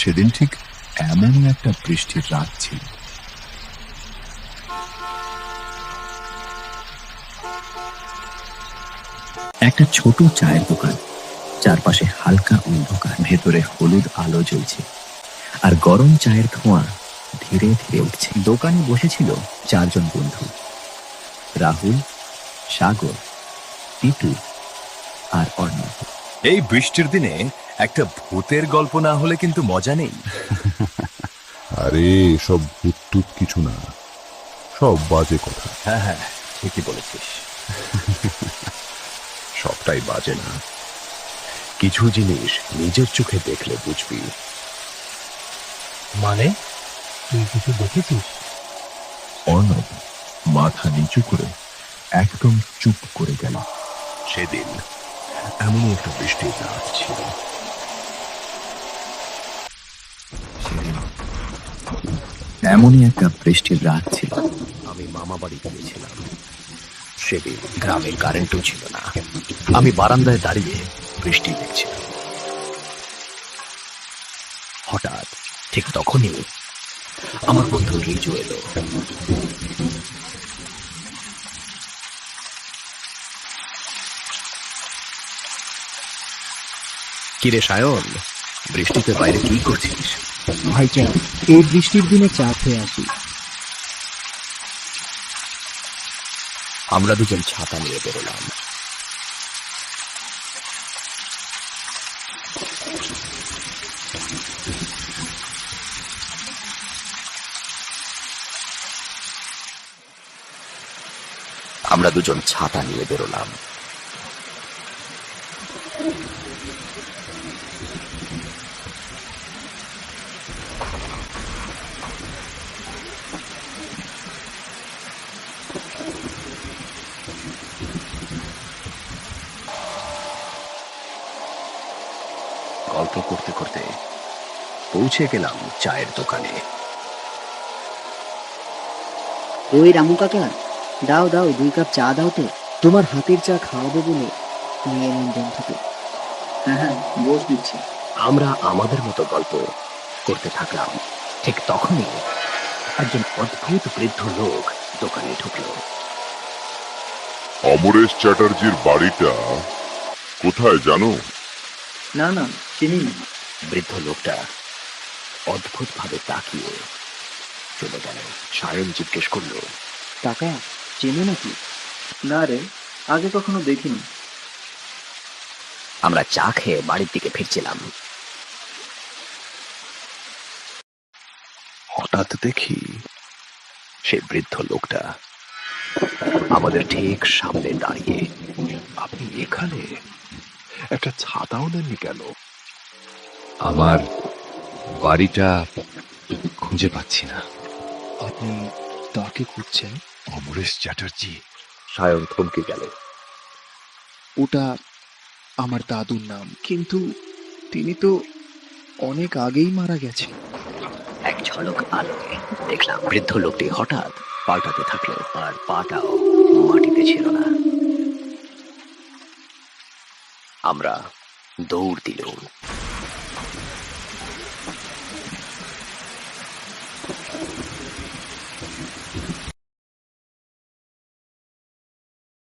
সেদিন ঠিক এমনই একটা বৃষ্টির রাত ছিল। একটা ছোট চায়ের দোকান, চারপাশে হালকা অন্ধকার, ভেতরে হলুদ আলো জ্বলছে আর গরম চায়ের ধোঁয়া ধীরে ধীরে উঠছে। দোকানে বসেছিল 4 জন বন্ধু, রাহুল, সাগর, টিটু আর অর্ণব। এই বৃষ্টির দিনে একটা ভূতের গল্প না হলে কিন্তু মজা নেই। আরে সব ভূত টুত কিছু না, সব বাজে কথা। হ্যাঁ হ্যাঁ, ঠিকই বলেছিস। সবটাই বাজে না, কিছু জিনিস নিজের চোখে দেখলে বুঝবি। মানে তুই কিছু দেখেছিস? অর্ণব মাথা নিচু করে একদম চুপ করে গেল। সেদিন এমনই একটা বৃষ্টির রাত ছিল। এমনই একটা বৃষ্টির রাত ছিল। আমি মামা বাড়ি গিয়েছিলাম। সেদিন গ্রামে কারেন্টও ছিল না। আমি বারান্দায় দাঁড়িয়ে বৃষ্টি দেখছিলাম। হঠাৎ ঠিক তখনই আমার বন্ধু রিজু এলো। কিরে সায়ন, বৃষ্টিতে বাইরে কি করছিস? ভাইচা, এই বৃষ্টির দিনে চা খেয়ে আসি। আমরা দুজন ছাতা নিয়ে বেরোলাম। গল্প করতে করতে পৌঁছে গেলাম চায়ের দোকানে। ওই রামু কাকা, দাও দাও 2 কাপ চা দাও তো। তোমার হাতের চা খাওয়াবো বলে নিয়ে এলাম ব্যাংক থেকে। হ্যাঁ হ্যাঁ, বস দিচ্ছি। আমরা আমাদের মতো গল্প করতে থাকলাম। ঠিক তখনই একজন অদ্ভুত বৃদ্ধ লোক দোকানে ঢুকলো। অমরেশ চ্যাটার্জির বাড়িটা কোথায় জানো? না না, চিনি না। বৃদ্ধ লোকটা অদ্ভুত ভাবে তাকিয়ে চলে গেল। সায়ন জিজ্ঞেস করলো, কাকা চেনো নাকি? না রে, আগে কখনো দেখিনি। আমরা চা খেয়ে বাড়ির দিকে ফিরছিলাম। হঠাৎ দেখি সেই বৃদ্ধ লোকটা আমাদের ঠিক সামনে দাঁড়িয়ে। আপনি এখানে? একটা ছাতাও নেননি কেন? আমার বাড়িটা খুঁজে পাচ্ছি না। আপনি তাকে খুঁজছেন? অমরেশ চ্যাটার্জি। সায়ন থমকে গেল। ওটা আমার দাদুর নাম, কিন্তু তিনি তো অনেক আগেই মারা গেছেন। এক ঝলক আলোয় দেখলাম বৃদ্ধ লোকটি হঠাৎ পাল্টাতে থাকলো, আর পাটাও মাটিতে ছিল না। আমরা দৌড় দিলুম।